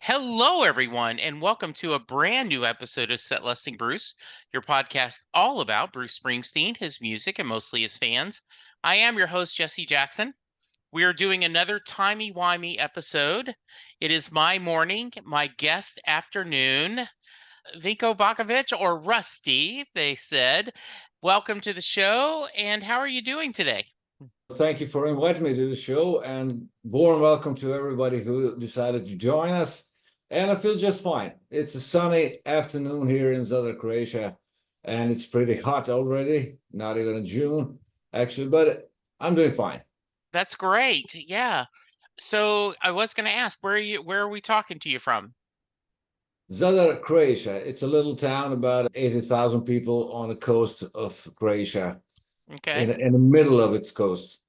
Hello, everyone, and welcome to a brand new episode of Set Lusting Bruce, your podcast all about Bruce Springsteen, his music, and mostly his fans. I am your host, Jesse Jackson. We are doing another timey-wimey episode. It is my morning, my guest afternoon, Vinko Bakovic, or Rusty, they said. Welcome to the show, and how are you doing today? Thank you for inviting me to the show, and warm welcome to everybody who decided to join us. And I feel just fine. It's a sunny afternoon here in southern Croatia, and it's pretty hot already, not even in June, actually, but I'm doing fine. That's great. Yeah. So I was going to ask, where are we talking to you from? Southern Croatia, it's a little town about 80,000 people on the coast of Croatia, Okay. in the middle of its coast.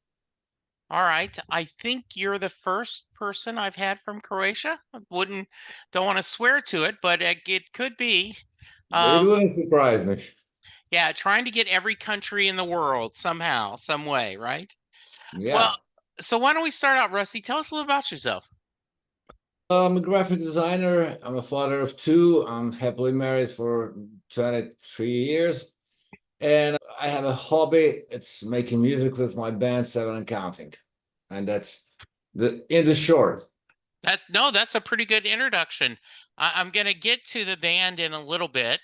All right. I think you're the first person I've had from Croatia. Don't want to swear to it, but it could be. It Um, wouldn't surprise me. yeah, trying to get every country in the world somehow, some way, right? Well, Yeah. so why don't we start out, Rusty? Tell us a little about yourself. I'm a graphic designer. I'm a father of two. I'm happily married for 23 years. And I have a hobby. It's making music with my band, Seven and Counting. And that's in the short. That's a pretty good introduction. I'm gonna get to the band in a little bit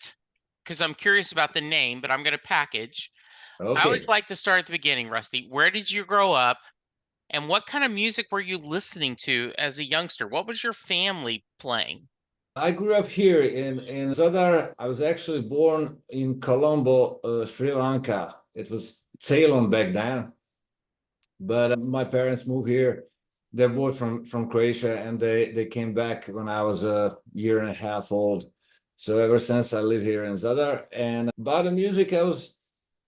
because I'm curious about the name, but I'm gonna package. I always Okay. like to start at the beginning, Rusty. Where did you grow up? And what kind of music were you listening to as a youngster? What was your family playing? I grew up here in Zadar. I was actually born in Colombo, Sri Lanka. It was Ceylon back then. But my parents moved here. They're both from Croatia, and they came back when I was a year and a half old. So ever since I live here in Zadar. And about the music, I was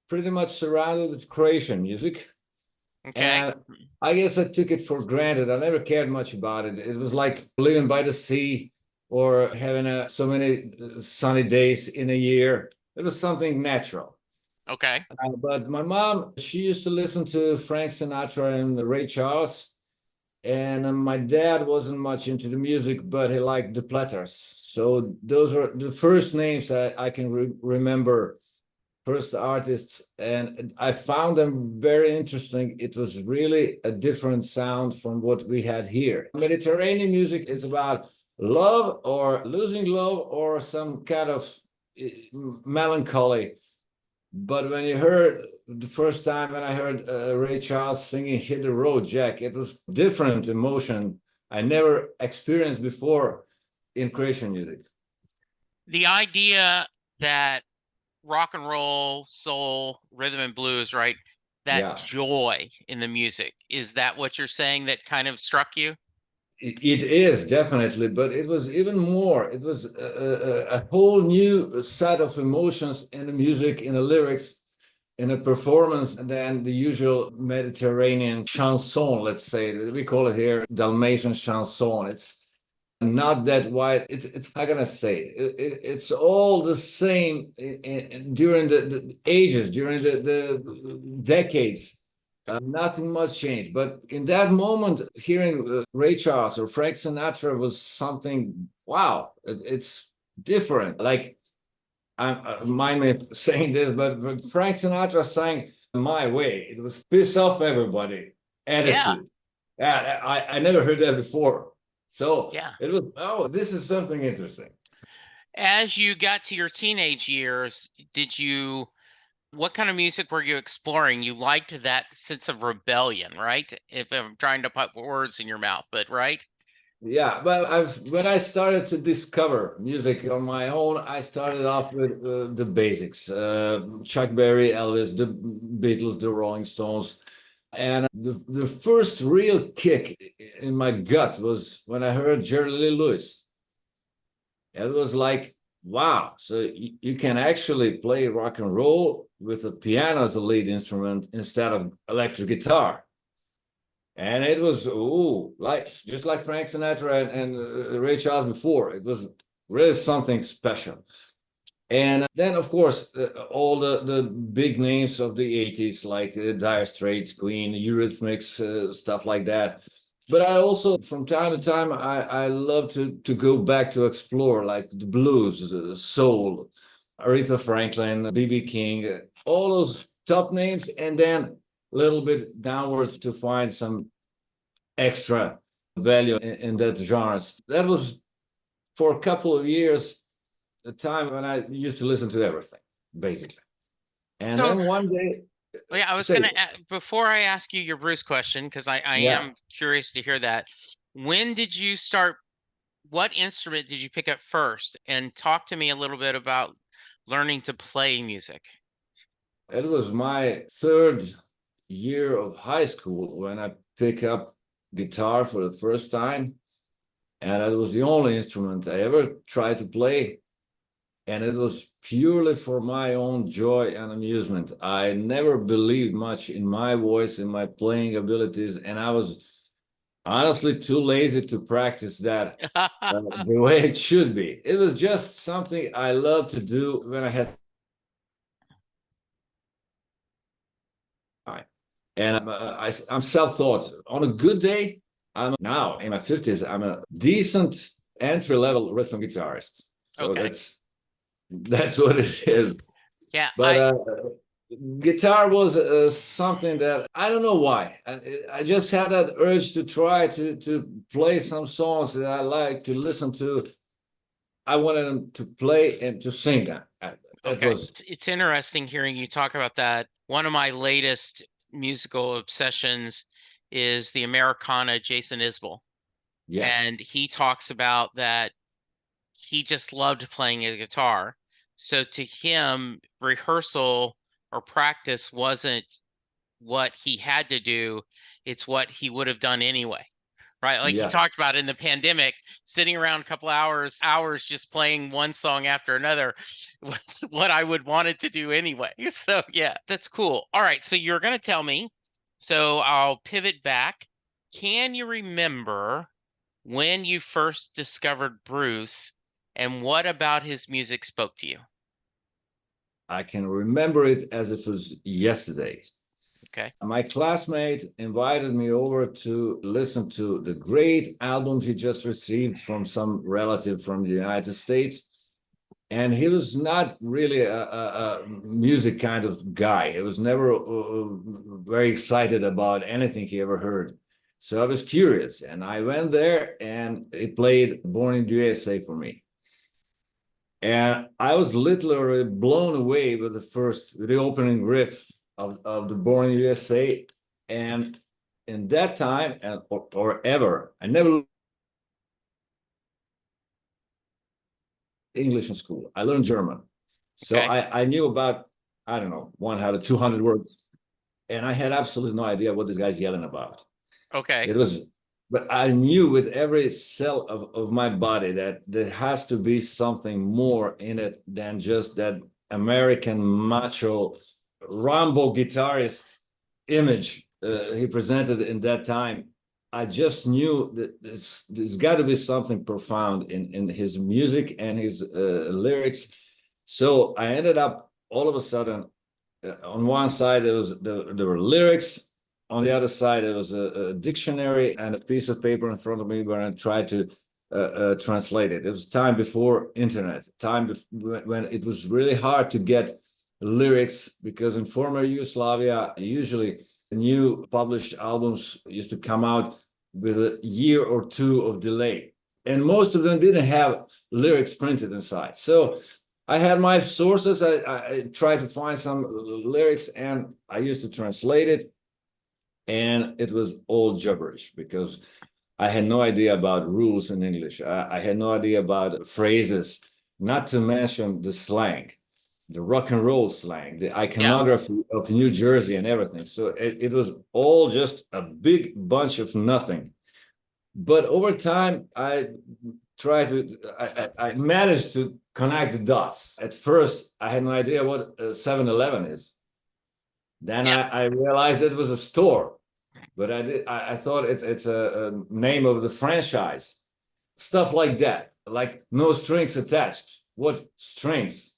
pretty much surrounded with Croatian music. Okay. And I guess I took it for granted. I never cared much about it. It was like living by the sea or having so many sunny days in a year. It was something natural. Okay. But my mom, she used to listen to Frank Sinatra and Ray Charles. And my dad wasn't much into the music, but he liked the Platters. So those were the first names I can remember, first artists. And I found them very interesting. It was really a different sound from what we had here. Mediterranean music is about love or losing love or some kind of melancholy. But when you heard the first time when I heard Ray Charles singing Hit the Road, Jack, it was different emotion I never experienced before in Croatian music. The idea that rock and roll, soul, rhythm and blues, right? That Yeah, joy in the music. Is that what you're saying that kind of struck you? it is definitely, but it was even more. It was a whole new set of emotions in the music, in the lyrics, in a performance than the usual Mediterranean chanson, let's say. We call it here Dalmatian chanson. It's not that wide. It's how can I say it's all the same during the ages, during the decades. Nothing much changed. But in that moment, hearing Ray Charles or Frank Sinatra was something, wow, it's different. Like, I mind me saying this, but Frank Sinatra sang My Way. It was piss off everybody Yeah. attitude. Yeah, I never heard that before. So Yeah. it was, oh, this is something interesting. As you got to your teenage years, what kind of music were you exploring? You liked that sense of rebellion, right? If I'm trying to put words in your mouth, but right? Yeah, but when I started to discover music on my own, I started off with the basics: Chuck Berry, Elvis, the Beatles, the Rolling Stones, and the first real kick in my gut was when I heard Jerry Lee Lewis. It was like, wow! So you can actually play rock and roll with a piano as a lead instrument instead of electric guitar. And it was like just like Frank Sinatra and Ray Charles before. It was really something special. And then, of course, all the big names of the 80s, like Dire Straits, Queen, Eurythmics, stuff like that. But I also, from time to time, I love to go back to explore, like the blues, soul, Aretha Franklin, B.B. King, all those top names, and then a little bit downwards to find some extra value in that genres. That was for a couple of years a time when I used to listen to everything, basically. And So, then one day, oh, yeah, I was say, gonna before I ask you your Bruce question, because I yeah, am curious to hear that. When did you start? What instrument did you pick up first? And talk to me a little bit about learning to play music. it was my third year of high school when I picked up guitar for the first time. And it was the only instrument I ever tried to play. And it was purely for my own joy and amusement. I never believed much in my voice, in my playing abilities, and I was honestly too lazy to practice that the way it should be. It was just something I loved to do when I had time. And I'm self-taught. On a good day, I'm now in my 50s, I'm a decent entry-level rhythm guitarist. So Okay. that's what it is. Yeah, But guitar was something that I don't know why. I just had that urge to try to play some songs that I like to listen to. I wanted them to play and to sing them. That okay. was, It's interesting hearing you talk about that. One of my latest musical obsessions is the Americana Jason Isbell. yeah, And he talks about that he just loved playing a guitar. So to him, rehearsal or practice wasn't what he had to do, it's what he would have done anyway. Right? Like he yes, talked about in the pandemic, sitting around a couple hours just playing one song after another was what I would want it to do anyway. So yeah, that's cool. All right, so you're gonna tell me, so I'll pivot back. Can you remember when you first discovered Bruce and what about his music spoke to you? I can remember it as if it was yesterday. Okay. My classmate invited me over to listen to the great albums he just received from some relative from the United States. And he was not really a music kind of guy. He was never very excited about anything he ever heard. So I was curious, and I went there, and he played "Born in the USA" for me, and I was literally blown away with the opening riff of the "Born in the USA," and in that time or ever, I never English in school. I learned German. So Okay. I knew about, I don't know, 100, 200 words. And I had absolutely no idea what this guy's yelling about. Okay. It was, but I knew with every cell of my body that there has to be something more in it than just that American macho Rambo guitarist image he presented in that time. I just knew that there's got to be something profound in his music and his lyrics. So I ended up all of a sudden on one side there were lyrics, on the other side there was a dictionary and a piece of paper in front of me where I tried to translate it. It was time before internet, when it was really hard to get lyrics because in former Yugoslavia usually new published albums used to come out with a year or two of delay, and most of them didn't have lyrics printed inside. So I had my sources. I tried to find some lyrics and I used to translate it. And it was all gibberish because I had no idea about rules in English. I had no idea about phrases, not to mention the slang, the rock and roll slang, the Yeah. iconography of New Jersey and everything. So it was all just a big bunch of nothing. But over time, I managed to connect the dots. At first, I had no idea what a 7-Eleven is. Then Yeah. I realized it was a store, but I thought it's a name of the franchise. Stuff like that, like no strings attached. What strings?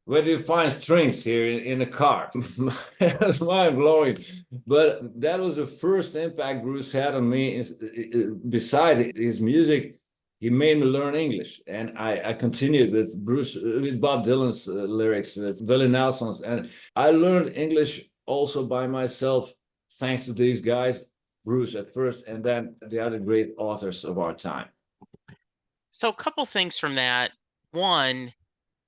where do you find strings here in a car? That's mind blowing. But that was the first impact Bruce had on me. Beside his music, he made me learn English, and I continued with with Bob Dylan's lyrics, with Willie Nelson's, and I learned English also by myself, thanks to these guys, Bruce at first, and then the other great authors of our time. So a couple things from that. One,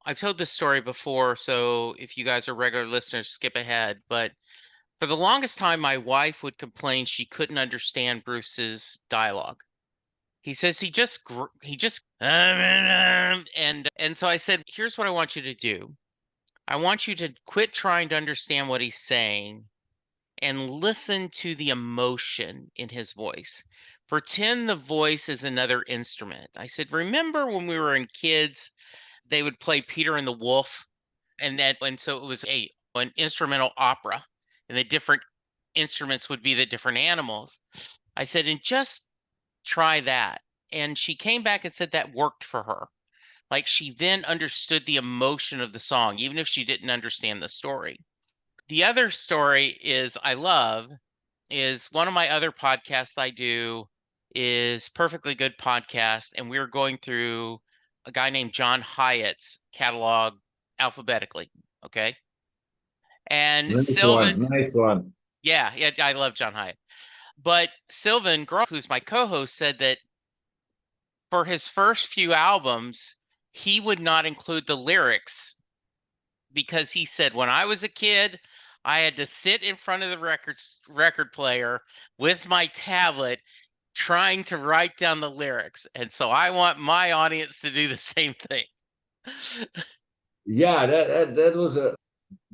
I've told this story before, so if you guys are regular listeners, skip ahead. But for the longest time, my wife would complain she couldn't understand Bruce's dialogue. He says and so I said, here's what I want you to do. I want you to quit trying to understand what he's saying and listen to the emotion in his voice. Pretend the voice is another instrument. I said, remember when we were in kids, they would play Peter and the Wolf, and so it was an instrumental opera, and the different instruments would be the different animals. I said, and just try that. And she came back and said that worked for her. Like she then understood the emotion of the song, even if she didn't understand the story. The other story I love is one of my other podcasts I do is Perfectly Good Podcast, and we're going through a guy named John Hyatt's catalog alphabetically. Okay. And Nice Sylvan, one, nice one. yeah, I love John Hyatt. But Sylvan Groff, who's my co-host, said that for his first few albums, he would not include the lyrics because he said, when I was a kid, I had to sit in front of the record player with my tablet trying to write down the lyrics. And so I want my audience to do the same thing. Yeah, that was a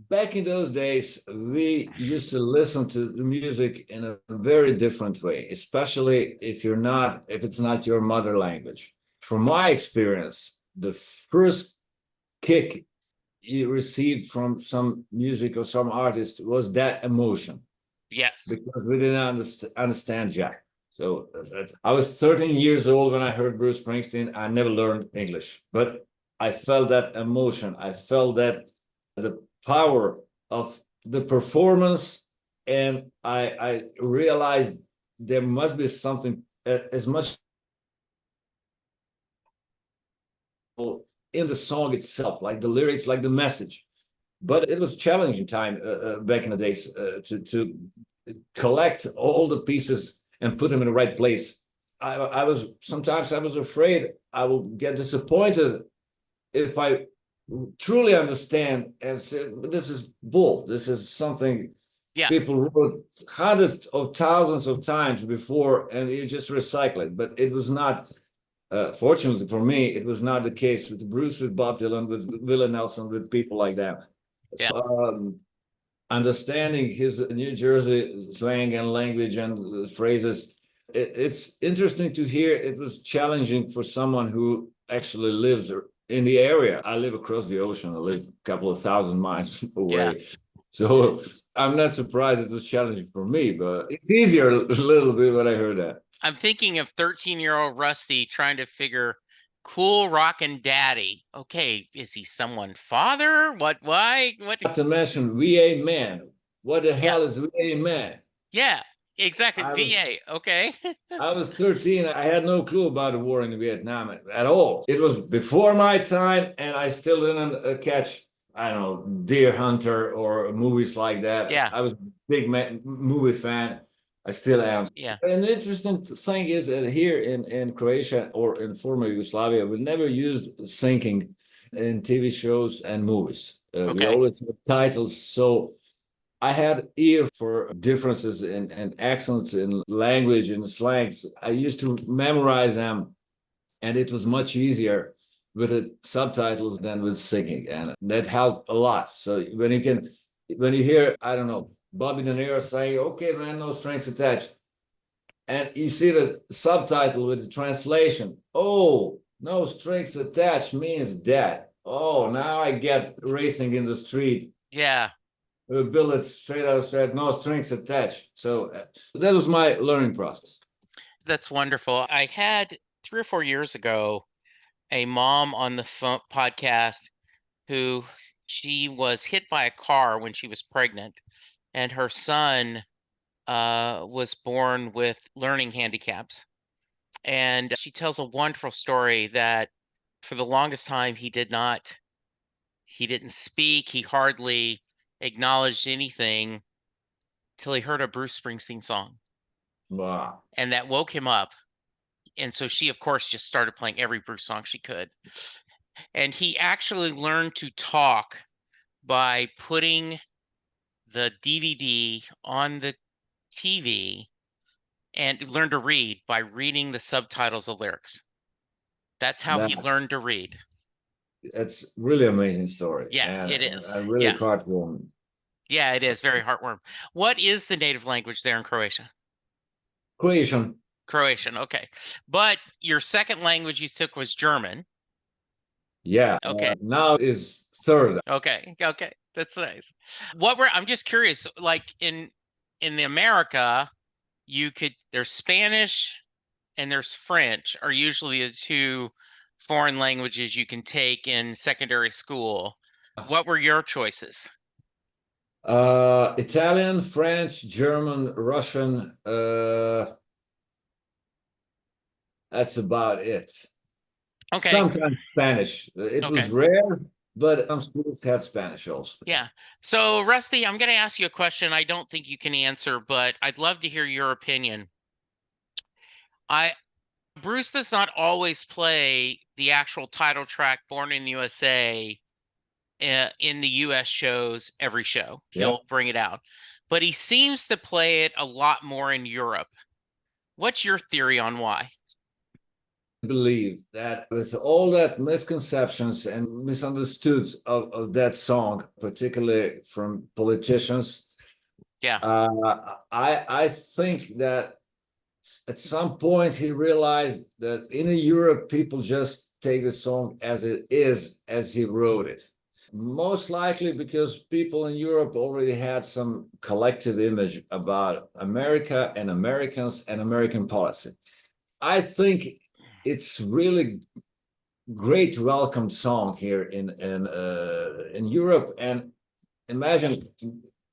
back in those days, we used to listen to the music in a very different way, especially if it's not your mother language. From my experience, the first kick you received from some music or some artist was that emotion. Yes. Because we didn't understand Jack. So I was 13 years old when I heard Bruce Springsteen. I never learned English, but I felt that emotion. I felt that the power of the performance, and I realized there must be something as much in the song itself, like the lyrics, like the message. But it was a challenging time back in the days to collect all the pieces and put them in the right place. I was sometimes I was afraid I will get disappointed if I truly understand and say, this is bull. This is something people wrote hundreds of thousands of times before, and you just recycle it. But it was not, fortunately for me, it was not the case with Bruce, with Bob Dylan, with Willie Nelson, with people like that. Yeah. So, understanding his New Jersey slang and language and phrases, it's interesting to hear. It was challenging for someone who actually lives in the area. I live across the ocean. I live a couple of thousand miles away. Yeah. So I'm not surprised it was challenging for me, but it's easier a little bit when I heard that. I'm thinking of 13-year-old Rusty trying to figure cool rockin' daddy. Okay, is he someone father? Why? Not to mention VA man. What the hell is VA man? Yeah, exactly. VA. Okay. I was 13. I had no clue about the war in Vietnam at all. It was before my time, and I still didn't catch, I don't know, Deer Hunter or movies like that. Yeah. I was a big movie fan. I still am. Yeah. And the interesting thing is that here in Croatia or in former Yugoslavia, we never used syncing in TV shows and movies. We always had titles. So I had ear for differences in accents, in language, in slangs. I used to memorize them, and it was much easier with the subtitles than with singing, and that helped a lot. So when you hear, I don't know, Bobby De Niro saying, "Okay, man, no strings attached," and you see the subtitle with the translation, "Oh, no strings attached means that." Oh, now I get racing in the street. Yeah. Billets straight out, no strings attached. So that was my learning process. That's wonderful. I had 3 or 4 years ago a mom on the podcast who She was hit by a car when she was pregnant, and her son was born with learning handicaps. And she tells a wonderful story that for the longest time he didn't speak, he hardly acknowledged anything till he heard a Bruce Springsteen song. Wow. And that woke him up. And so she, of course, just started playing every Bruce song she could. And he actually learned to talk by putting the DVD on the TV, and learned to read by reading the subtitles of lyrics. That's how he learned to read. It's really amazing story. Yeah, and it is. really Yeah. heartwarming. Yeah, it is very heartwarming. What is the native language there in Croatia? Croatian. Croatian, okay. But your second language you took was German. Yeah. Okay. Now is third. Okay. Okay. That's nice. I'm just curious, like in the America, there's Spanish and there's French are usually the two foreign languages you can take in secondary school. What were your choices? Italian, French, German, Russian. That's about it. Okay. Sometimes Spanish. It was rare, but some schools had Spanish also. Yeah. So, Rusty, I'm going to ask you a question I don't think you can answer, but I'd love to hear your opinion. Bruce does not always play the actual title track Born in the USA in the US shows every show. He'll bring it out. But he seems to play it a lot more in Europe. What's your theory on why? I believe that with all that misconceptions and misunderstood of that song, particularly from politicians, I think that at some point he realized that in Europe people just take the song as it is, as he wrote it. Most likely because people in Europe already had some collective image about America and Americans and American policy. I think it's really great welcome song here in Europe. And imagine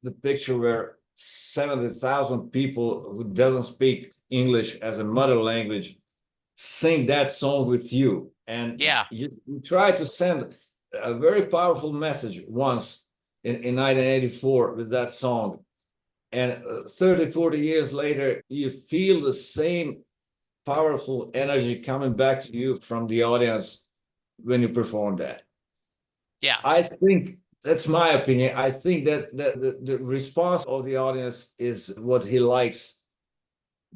the picture where 70,000 people who doesn't speak English as a mother language sing that song with you. And you try to send a very powerful message once in 1984 with that song. And 30, 40 years later, you feel the same powerful energy coming back to you from the audience when you perform that. Yeah. I think that's my opinion. I think that the response of the audience is what he likes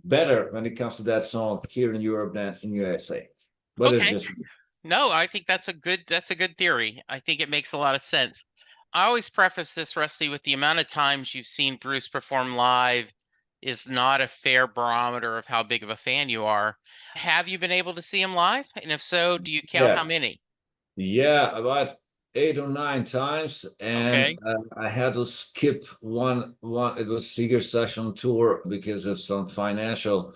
better when it comes to that song here in Europe than in USA. But it's just no, I think that's a good theory. I think it makes a lot of sense. I always preface this, Rusty, with the amount of times you've seen Bruce perform live is not a fair barometer of how big of a fan you are. Have you been able to see him live? And if so, do you count how many? Yeah, about 8 or 9 times, and I had to skip one. It was Seeger Session Tour because of some financial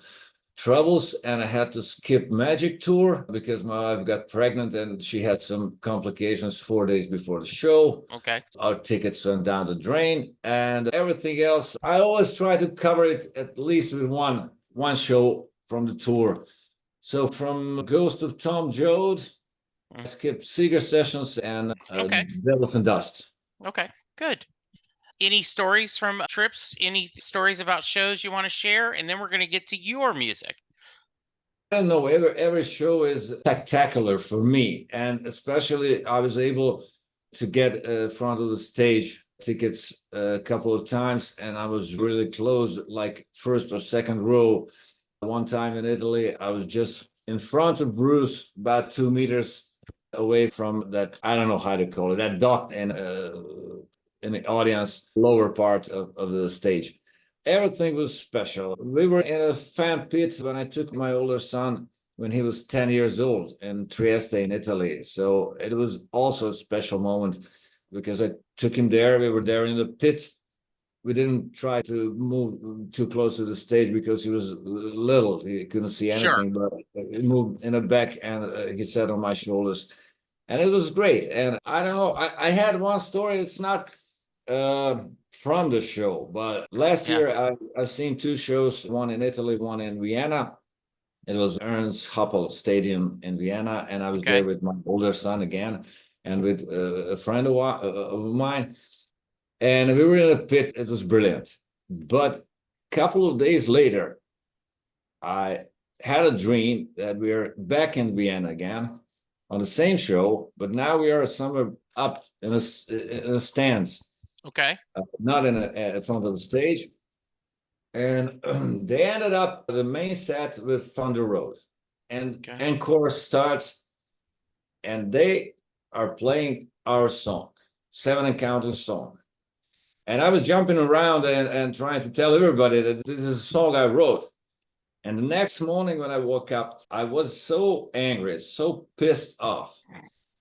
troubles, and I had to skip Magic Tour because my wife got pregnant and she had some complications 4 days before the show. Our tickets went down the drain, and everything else I always try to cover it at least with one show from the tour. So from Ghost of Tom Joad, I skipped Seeger Sessions and Devils and Dust. Okay, good. Any stories from trips? Any stories about shows you want to share? And then we're going to get to your music. I don't know, every show is spectacular for me. And especially I was able to get front of the stage tickets a couple of times, and I was really close, like first or second row. One time in Italy, I was just in front of Bruce, about 2 meters away from that, I don't know how to call it, that dot in the audience, lower part of the stage. Everything was special. We were in a fan pit when I took my older son when he was 10 years old in Trieste in Italy. So it was also a special moment because I took him there. We were there in the pit. We didn't try to move too close to the stage because he was little. He couldn't see anything, but he moved in the back and he sat on my shoulders. and it was great. And I don't know, I had one story. It's not from the show, but last Yeah. year I've seen two shows, one in Italy, one in Vienna. It was Ernst Happel Stadium in Vienna, and I was there Okay. with my older son again, and with a friend of mine, and we were in a pit. It was brilliant, but a couple of days later, I had a dream that we are back in Vienna again on the same show, but now we are somewhere up in a stands, Okay. not in front of the stage. And they ended up the main set with Thunder Road, and Okay. encore starts, and they are playing our song, Seven and Counting song. And I was jumping around and trying to tell everybody that this is a song I wrote. And the next morning when I woke up, I was so angry, so pissed off.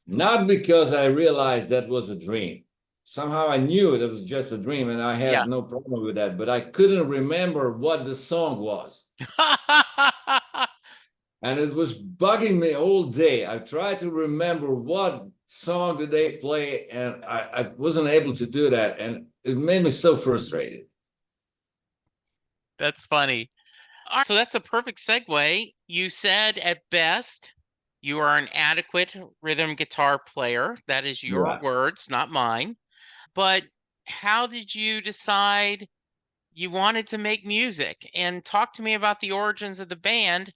Not because I realized that was a dream. Somehow I knew it was just a dream and I Yeah. had no problem with that, but I couldn't remember what the song was. And it was bugging me all day. I tried to remember what song did they play, and I wasn't able to do that. And it made me so frustrated. That's funny. All right, so that's a perfect segue. You said at best you are an adequate rhythm guitar player. That is your Yeah. words, not mine. But how did you decide you wanted to make music? And talk to me about the origins of the band.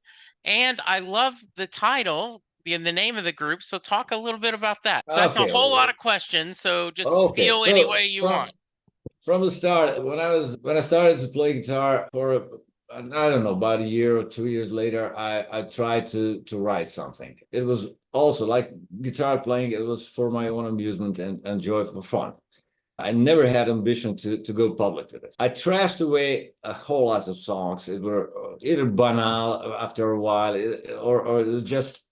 And I love the title, the name of the group. So talk a little bit about that. So that's a Okay. whole lot of questions. So just Okay. feel any So way you want. from the start, when I started to play guitar for I don't know, about a year or 2 years later, I tried to write something. It was also like guitar playing. It was for my own amusement and joy for fun. I never had ambition to go public with it. I trashed away a whole lot of songs. It were either banal after a while, or it was just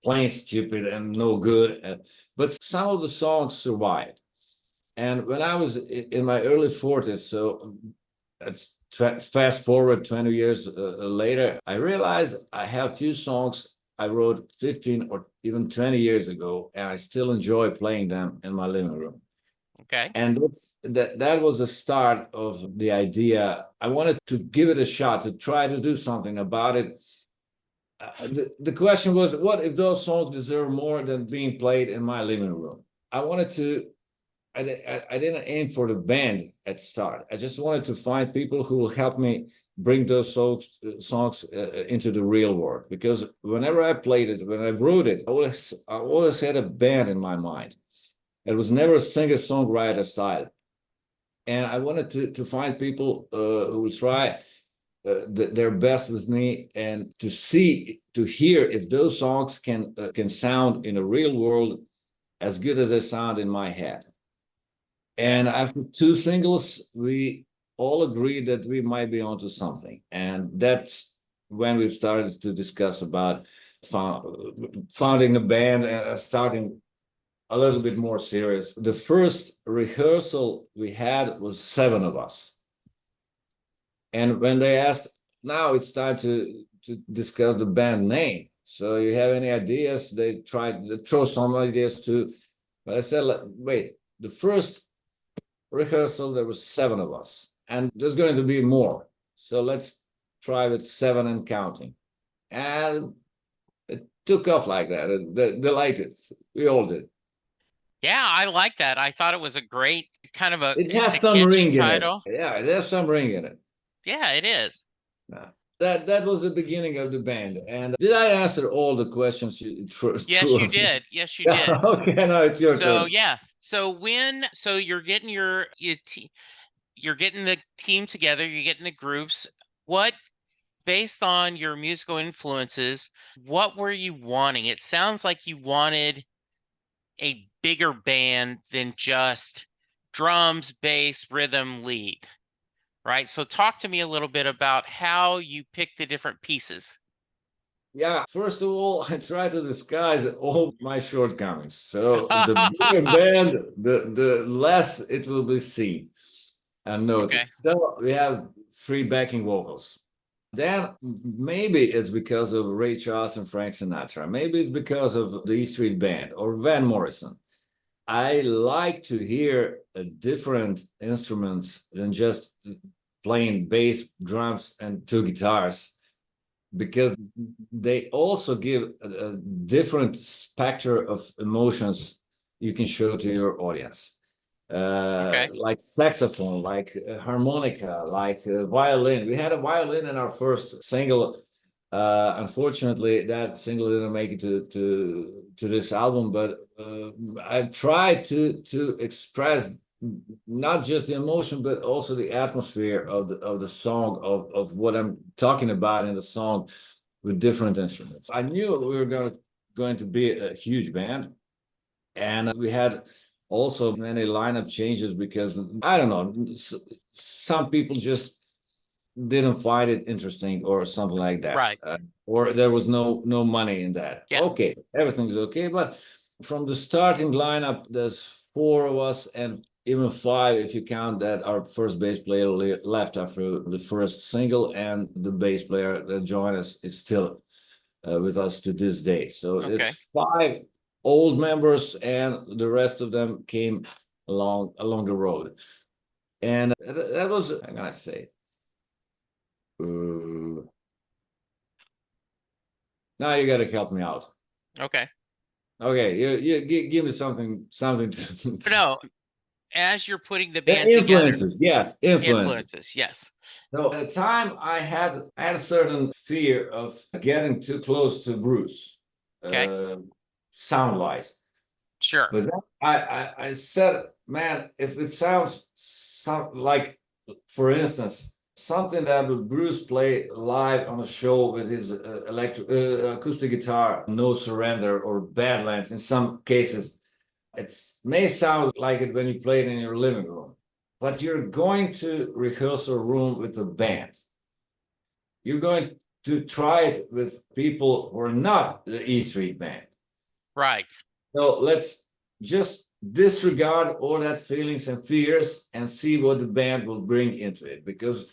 plain stupid and no good. But some of the songs survived. And when I was in my early 40s, so it's fast forward 20 years later, I realized I have a few songs I wrote 15 or even 20 years ago, and I still enjoy playing them in my living room. Okay. And that was the start of the idea. I wanted to give it a shot, to try to do something about it. The question was, what if those songs deserve more than being played in my living room? I wanted to I didn't aim for the band at the start. I just wanted to find people who will help me bring those songs into the real world. Because whenever I played it, when I wrote it, I always had a band in my mind. It was never a singer-songwriter style. And I wanted to find people who will try their best with me, and to hear if those songs can sound in the real world as good as they sound in my head. And after two singles, we all agreed that we might be onto something. And that's when we started to discuss about founding a band and starting a little bit more serious. The first rehearsal we had was 7 of us. And when they asked, now it's time to discuss the band name. So you have any ideas? They tried to throw some ideas too. But I said, wait, the first rehearsal, there was 7 of us, and there's going to be more. So let's try with 7 and counting. And it took off like that. They liked it. We all did. Yeah, I like that. I thought it was a great kind of It it's a has some catchy ring in it. title. Yeah, it has some ring in it. Yeah, it is. Yeah. That was the beginning of the band. And did I answer all the questions you Yes, threw you at me? did. Yes, you did. Yeah, okay, now it's your So turn. yeah. So you're getting you're getting the team together, you're getting the groups. What based on your musical influences, what were you wanting? It sounds like you wanted a bigger band than just drums, bass, rhythm, lead, right? So talk to me a little bit about how you pick the different pieces. Yeah, first of all, I try to disguise all my shortcomings. So the bigger band, the less it will be seen and Okay. noticed. So we have 3 backing vocals. Then maybe it's because of Ray Charles and Frank Sinatra. Maybe it's because of the E Street Band or Van Morrison. I like to hear different instruments than just playing bass, drums, and two guitars, because they also give a different spectrum of emotions you can show to your audience. Okay. Like saxophone, like harmonica, like violin. We had a violin in our first single. Unfortunately, that single didn't make it to this album, but I tried to express not just the emotion, but also the atmosphere of the song, of what I'm talking about in the song, with different instruments. I knew we were going to be a huge band, and we had also many lineup changes because I don't know, some people just didn't find it interesting or something like that, Right. or there was no money in that. Yeah. Okay, everything's okay, but from the starting lineup, there's four of us, and even five if you count that our first bass player left after the first single, and the bass player that joined us is still with us to this day. So Okay. it's five old members, and the rest of them came along the road. And that was, I'm gonna say, uh, now you gotta help me out. Okay. Okay, you give me something But to... no, as you're putting the The band together, influences, yes, influences. influences. Yes. So at the time, I had a certain fear of getting too close to Bruce, Okay. uh, sound wise. Sure. But then I said, man, if it sounds like, for instance, something that would Bruce play live on a show with his acoustic guitar, No Surrender or Badlands, in some cases, it may sound like it when you play it in your living room, but you're going to rehearsal room with a band. You're going to try it with people who are not the E Street Band. Right. So let's just disregard all that feelings and fears and see what the band will bring into it. Because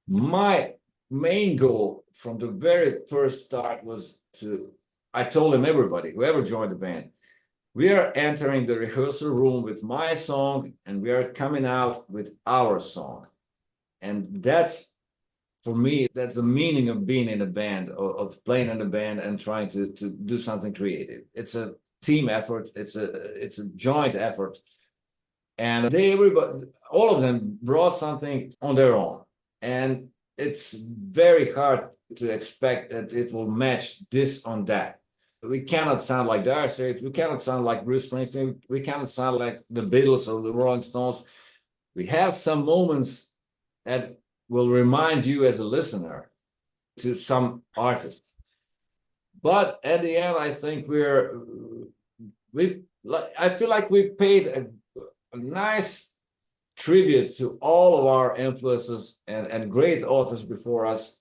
my main goal from the very first start was I told them, everybody, whoever joined the band, we are entering the rehearsal room with my song, and we are coming out with our song. And that's, for me, that's the meaning of being in a band, of playing in a band and trying to do something creative. It's a team effort. It's a joint effort, and everybody, all of them brought something on their own, and it's very hard to expect that it will match this on that. We cannot sound like Dire Straits. We cannot sound like Bruce Springsteen. We cannot sound like the Beatles or the Rolling Stones. We have some moments that will remind you as a listener to some artists. But at the end, I think I feel like we paid a nice tribute to all of our influences and great authors before us,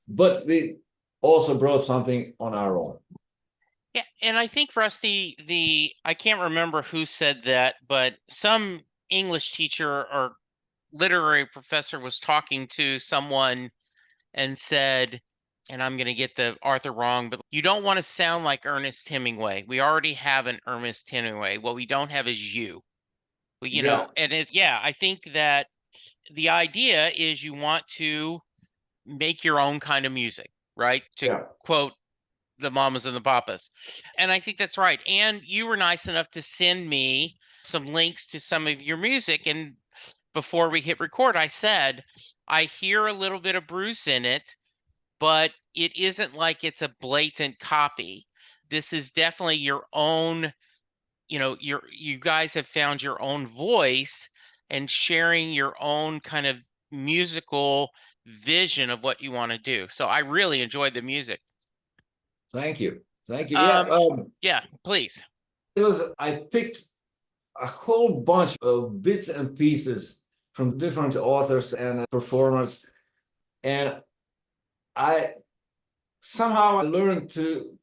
but we also brought something on our own. Yeah, and I think for us, the I can't remember who said that, but some English teacher or literary professor was talking to someone and said, and I'm going to get the author wrong, but you don't want to sound like Ernest Hemingway. We already have an Ernest Hemingway. What we don't have is you. Well, Yeah, and it's, yeah, I think that the idea is you want to make your own kind of music, right? To yeah. quote the mamas and the papas. And I think that's right. And you were nice enough to send me some links to some of your music. And before we hit record, I said, I hear a little bit of Bruce in it, but it isn't like it's a blatant copy. This is definitely your own, you guys have found your own voice and sharing your own kind of musical vision of what you want to do. So I really enjoyed the music. Thank you, thank you. Yeah, Um, yeah, please. I picked a whole bunch of bits and pieces from different authors and performers, and I somehow learned to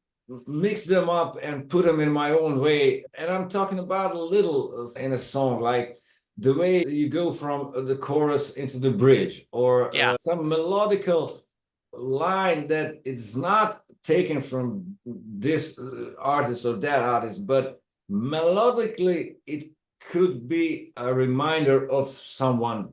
mix them up and put them in my own way. And I'm talking about a little in a song, like the way you go from the chorus into the bridge, or Yeah. some melodical line that it's not taken from this artist or that artist, but melodically it could be a reminder of someone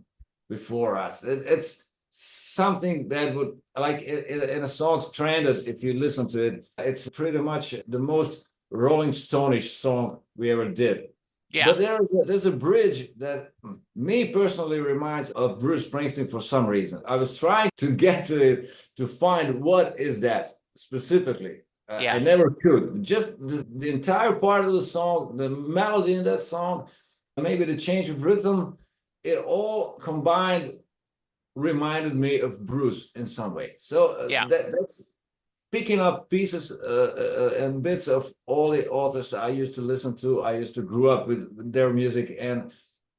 before us. It's something that would, like in a song Stranded, if you listen to it, it's pretty much the most Rolling Stone-ish song we ever did. Yeah. But there's a bridge that me personally reminds of Bruce Springsteen for some reason. I was trying to get to it to find what is that specifically. Yeah. I never could. Just the entire part of the song, the melody in that song, maybe the change of rhythm, it all combined reminded me of Bruce in some way. So Yeah. that's picking up pieces and bits of all the authors I used to listen to. I used to grow up with their music and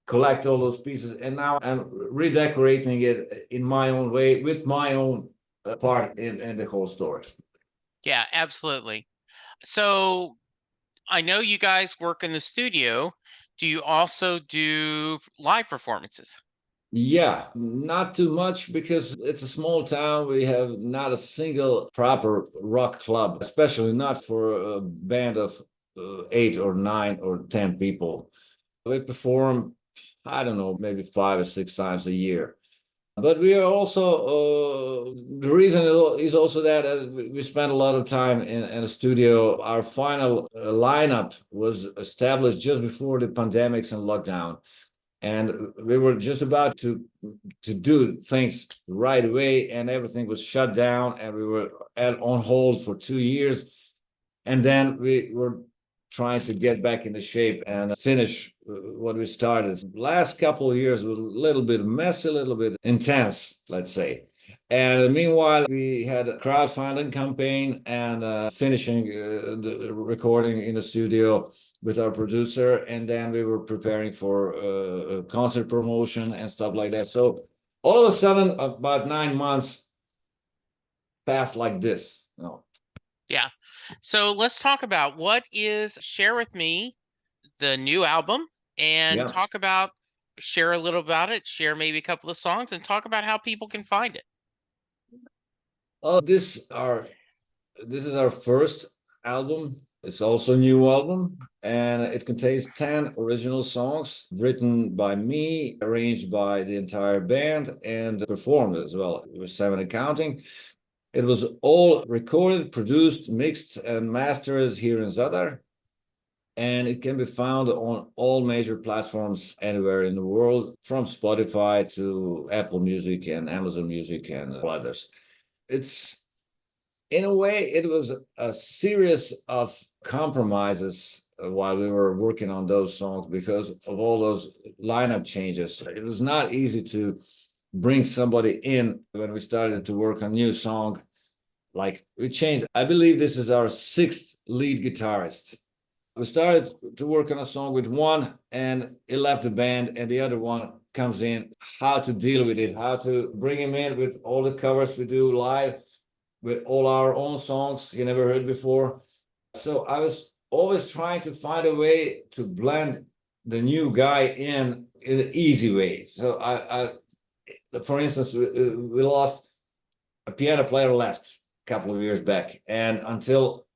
collect all those pieces. And now I'm redecorating it in my own way with my own part in the whole story. Yeah, absolutely. So I know you guys work in the studio. Do you also do live performances? Yeah, not too much because it's a small town. We have not a single proper rock club, especially not for a band of 8 or 9 or 10 people. We perform, I don't know, maybe 5 or 6 times a year. But we are also, the reason is also that we spent a lot of time in a studio. Our final lineup was established just before the pandemics and lockdown. And we were just about to do things right away, and everything was shut down, and we were on hold for 2 years. And then we were trying to get back into shape and finish what we started. Last couple of years was a little bit messy, a little bit intense, let's say. And meanwhile, we had a crowdfunding campaign and finishing the recording in the studio with our producer. And then we were preparing for concert promotion and stuff like that. So all of a sudden, about 9 months passed like this. Yeah. So let's talk about share with me the new album and Yeah. share a little about it, share maybe a couple of songs and talk about how people can find it. Oh, this is our first album. It's also a new album, and it contains 10 original songs written by me, arranged by the entire band, and performed as well. It was 7 and counting. It was all recorded, produced, mixed, and mastered here in Zadar. And it can be found on all major platforms anywhere in the world, from Spotify to Apple Music and Amazon Music and others. It's in a way, it was a series of compromises while we were working on those songs because of all those lineup changes. It was not easy to bring somebody in when we started to work on a new song. Like we changed, I believe this is our 6th lead guitarist. We started to work on a song with one and he left the band, and the other one comes in. How to deal with it, how to bring him in with all the covers we do live, with all our own songs you never heard before. So I was always trying to find a way to blend the new guy in an easy way. So I for instance, we lost a piano player left a couple of years back, and until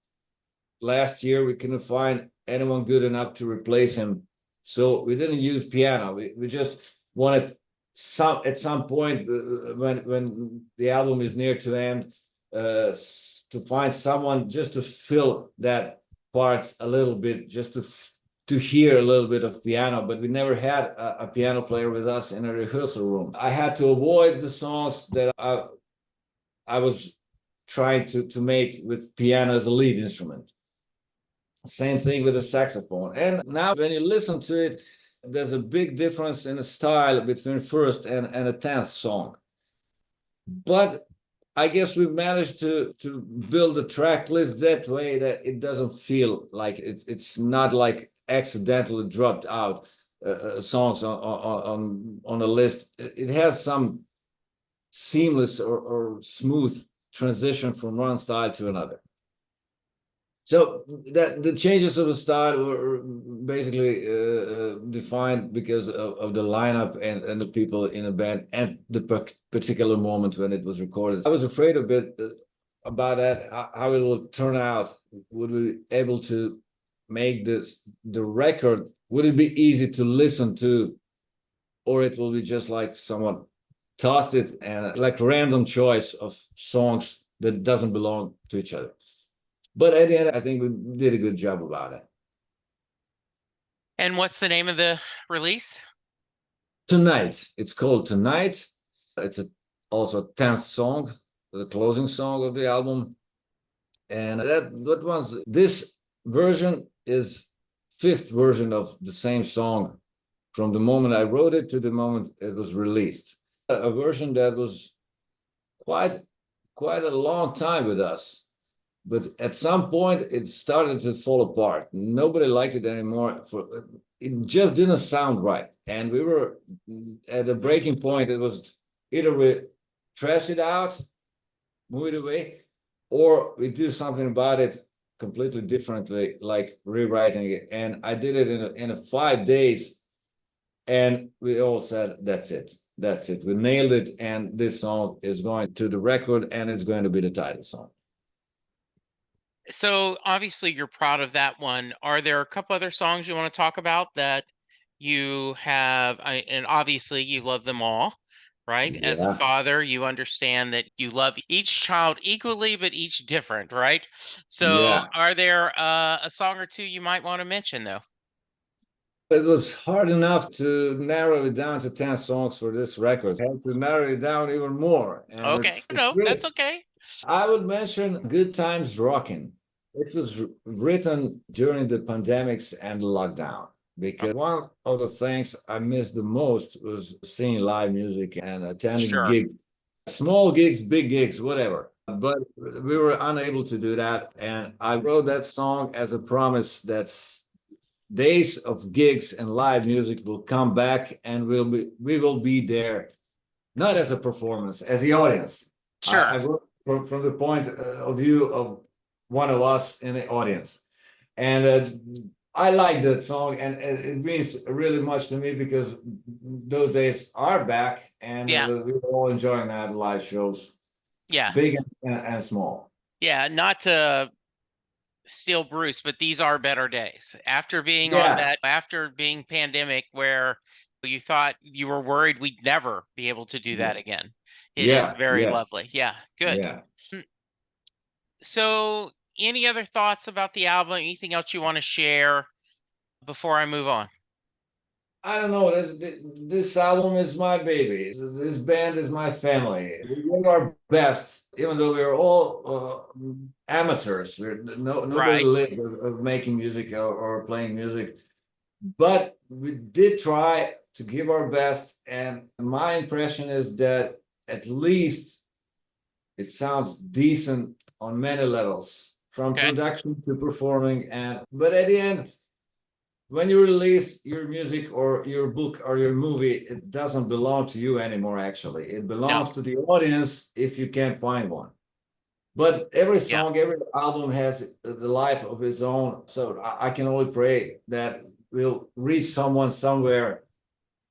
last year we couldn't find anyone good enough to replace him. So we didn't use piano. We just wanted at some point when the album is near to end, to find someone just to fill that parts a little bit, just to hear a little bit of piano. But we never had a piano player with us in a rehearsal room. I had to avoid the songs that I was trying to make with piano as a lead instrument. Same thing with the saxophone. And now when you listen to it, there's a big difference in the style between first and a 10th song. But I guess we managed to build a track list that way that it doesn't feel like it's not like accidentally dropped out songs on a list. It has some seamless or smooth transition from one style to another. So that the changes of the style were basically defined because of the lineup and the people in the band and the particular moment when it was recorded. I was afraid a bit about that, how it will turn out. Would we be able to make the record? Would it be easy to listen to, or it will be just like someone tossed it and like random choice of songs that doesn't belong to each other? But at the end, I think we did a good job about it. And what's the name of the release? Tonight, it's called Tonight. It's also 10th song, the closing song of the album. And that was this version is fifth version of the same song from the moment I wrote it to the moment it was released. A version that was quite quite a long time with us. But at some point, it started to fall apart. Nobody liked it anymore. It just didn't sound right, and we were at a breaking point. It was either we trash it out, move it away, or we do something about it completely differently, like rewriting it. And I did it in a 5 days, and we all said, "That's it, that's it. We nailed it, and this song is going to the record, and it's going to be the title song." So obviously you're proud of that one. Are there a couple other songs you want to talk about that you have, and obviously you love them all, right? As a Yeah, father, you understand that you love each child equally, but each different, right? So yeah. are there a song or two you might want to mention though? It was hard enough to narrow it down to 10 songs for this record. I had to narrow it down even more. And Okay, it's no, that's really, okay. I would mention Good Times Rockin'. It was written during the pandemics and lockdown because one of the things I missed the most was seeing live music and attending Sure, gigs, small gigs, big gigs, whatever. But we were unable to do that. And I wrote that song as a promise that's days of gigs and live music will come back, and we will be there, not as a performance, as the audience. I sure. wrote from the point of view of one of us in the audience, and I like that song, and it means really much to me because those days are back, and Yeah, we're all enjoying that live shows, yeah, big and small. yeah. Not to steal Bruce, but these are better days. After being on Yeah, that, after being pandemic where you thought you were worried we'd never be able to do yeah, that again. It is yeah, very yeah, lovely. Yeah, good. yeah. Mm, So, any other thoughts about the album? Anything else you want to share before I move on? I don't know. This album is my baby. This band is my family. We did our best, even though we're all amateurs. Nobody Right. lives of making music or playing music, but we did try to give our best. And my impression is that at least it sounds decent on many levels, from Okay. production to performing. And but at the end, when you release your music or your book or your movie, it doesn't belong to you anymore, actually. It No. belongs to the audience if you can't find one. But every Yeah. song, every album has the life of its own. So I can only pray that we'll reach someone somewhere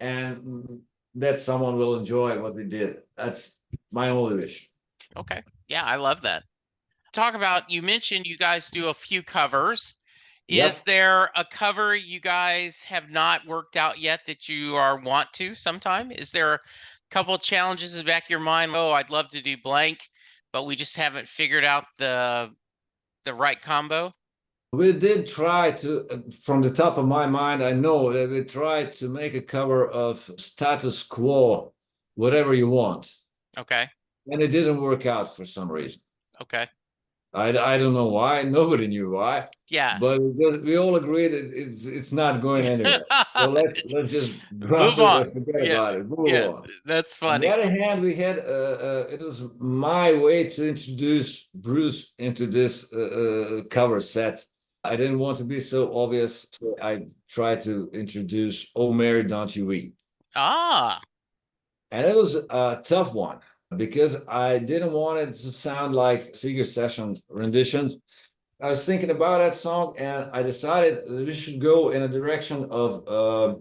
and that someone will enjoy what we did. That's my only wish. Okay. Yeah, I love that. Talk about, you mentioned you guys do a few covers. Is Yep. there a cover you guys have not worked out yet that you are want to sometime? Is there a couple of challenges in the back of your mind? Oh, I'd love to do blank, but we just haven't figured out the right combo. We did try to, from the top of my mind, I know that we tried to make a cover of Status Quo, Whatever You Want. Okay. And it didn't work out for some reason. Okay. I don't know why. Nobody knew why, Yeah. but we all agreed it's not going anywhere. So let's just drop Move it on. and forget Yeah. about it. Move Yeah. on. That's On the funny. other hand, we had it was my way to introduce Bruce into this cover set. I didn't want to be so obvious, so I tried to introduce "Oh Mary, Don't You Weep," Ah, and it was a tough one because I didn't want it to sound like Seeger session renditions. I was thinking about that song, and I decided that we should go in a direction of a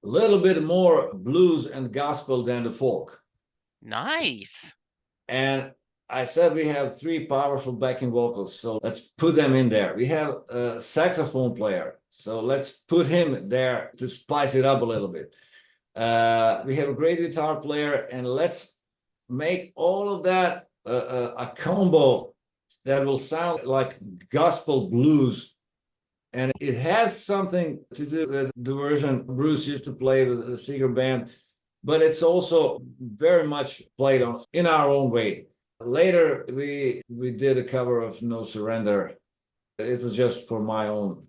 little bit more blues and gospel than the folk. Nice. And I said we have three powerful backing vocals, so let's put them in there. We have a saxophone player, so let's put him there to spice it up a little bit. We have a great guitar player, and let's make all of that a combo that will sound like gospel blues. And it has something to do with the version Bruce used to play with the Seeger band, but it's also very much played on in our own way. Later, we did a cover of No Surrender. It was just for my own.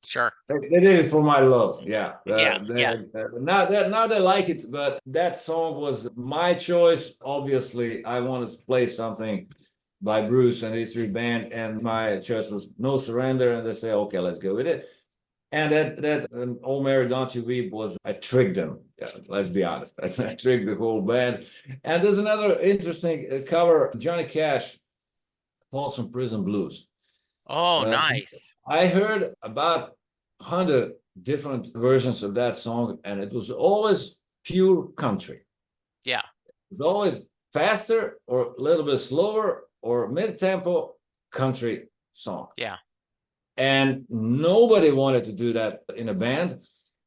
Sure. They did it for my love. Yeah. Yeah. Yeah. Now they like it, but that song was my choice. Obviously, I wanted to play something by Bruce and his three band, and my choice was No Surrender, and they say, okay, let's go with it. And that Oh Mary Don't You Weep was, I tricked them. Yeah, let's be honest. I tricked the whole band. And there's another interesting cover, Johnny Cash, Folsom Prison Blues. Oh, Uh, nice. I heard about 100 different versions of that song, and it was always pure country. Yeah. It's always faster or a little bit slower or mid-tempo country song. Yeah. And nobody wanted to do that in a band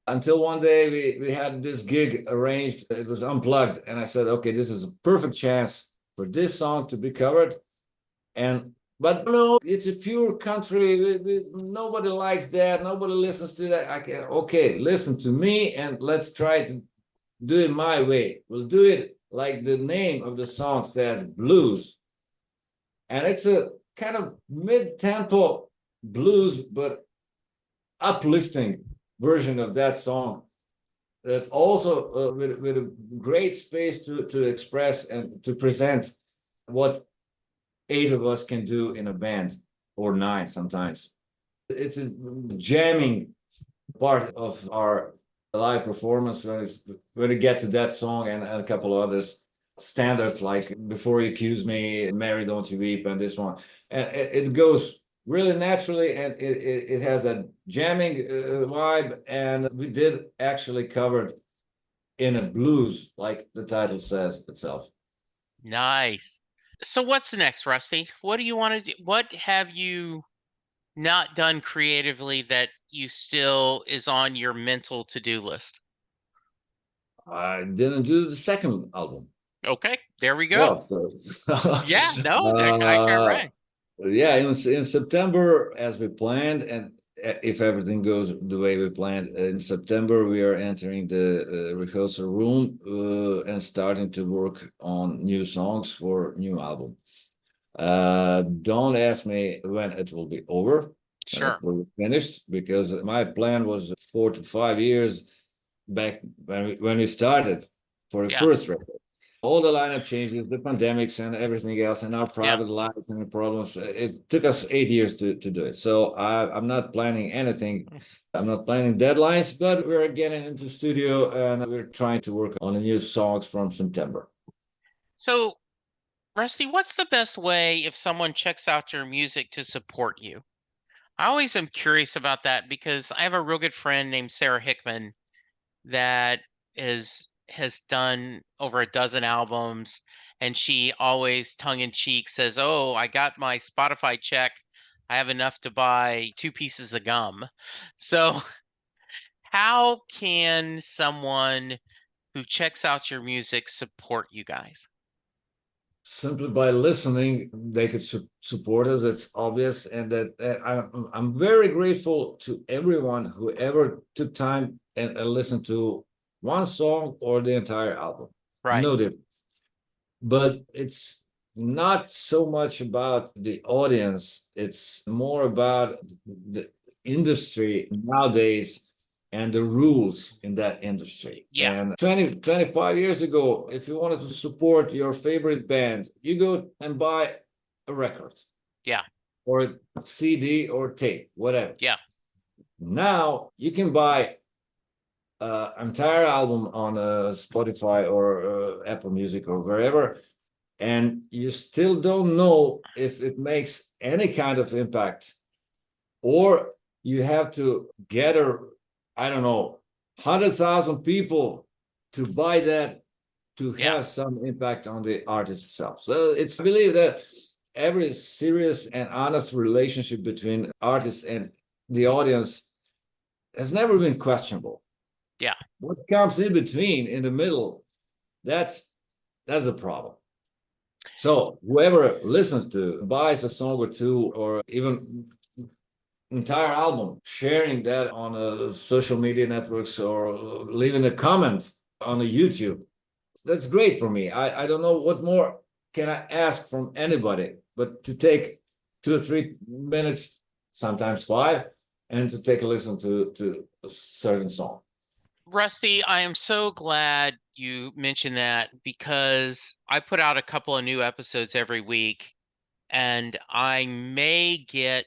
until one day we had this gig arranged. It was unplugged. And I said, okay, this is a perfect chance for this song to be covered. But no, it's a pure country. Nobody likes that. Nobody listens to that. Okay, listen to me and let's try to do it my way. We'll do it like the name of the song says, blues. And it's a kind of mid-tempo blues, but uplifting version of that song that also with a great space to express and to present what 8 of us can do in a band, or 9 sometimes. It's a jamming part of our live performance when we get to that song and a couple of others standards like Before You Accuse Me, Mary Don't You Weep, and this one. And it goes really naturally, and it has that jamming vibe. And we did actually cover it in a blues, like the title says itself. Nice. So what's next, Rusty? What do you want to do? What have you not done creatively that you still is on your mental to-do list? I didn't do the second album. Okay, there we Well, go. so Yeah, no, I got right. yeah, in September, as we planned, and if everything goes the way we planned, in September we are entering the rehearsal room and starting to work on new songs for new album. Don't ask me when it will be over, Sure. we're finished, because my plan was 4 to 5 years back when we started for the Yeah. first record. All the lineup changes, the pandemics and everything else, and our Yeah. private lives and the problems. It took us 8 years to do it. So I'm not planning anything. I'm not planning deadlines, but we're getting into the studio and we're trying to work on the new songs from September. So, Rusty, what's the best way if someone checks out your music to support you? I always am curious about that because I have a real good friend named Sarah Hickman that has done over a dozen albums, and she always tongue in cheek says, "Oh, I got my Spotify check. I have enough to buy 2 pieces of gum." So, how can someone who checks out your music support you guys? Simply by listening, they could support us. It's obvious, and that I'm very grateful to everyone who ever took time and listened to one song or the entire album. Right. No difference. But it's not so much about the audience, it's more about the industry nowadays and the rules in that industry. Yeah. And 25 years ago, if you wanted to support your favorite band, you go and buy a record. Yeah. Or a CD or tape, whatever. Yeah. Now you can buy entire album on Spotify or Apple Music or wherever, and you still don't know if it makes any kind of impact, or you have to gather, I don't know, 100,000 people to buy that to Yeah. have some impact on the artist itself. So I believe that every serious and honest relationship between artists and the audience has never been questionable. Yeah. What comes in between, in the middle, that's the problem. So whoever listens to, buys a song or two, or even entire album, sharing that on social media networks or leaving a comment on a YouTube, that's great for me. I don't know what more can I ask from anybody, but to take 2 or 3 minutes, sometimes 5, and to take a listen to a certain song. Rusty, I am so glad you mentioned that, because I put out a couple of new episodes every week, and I may get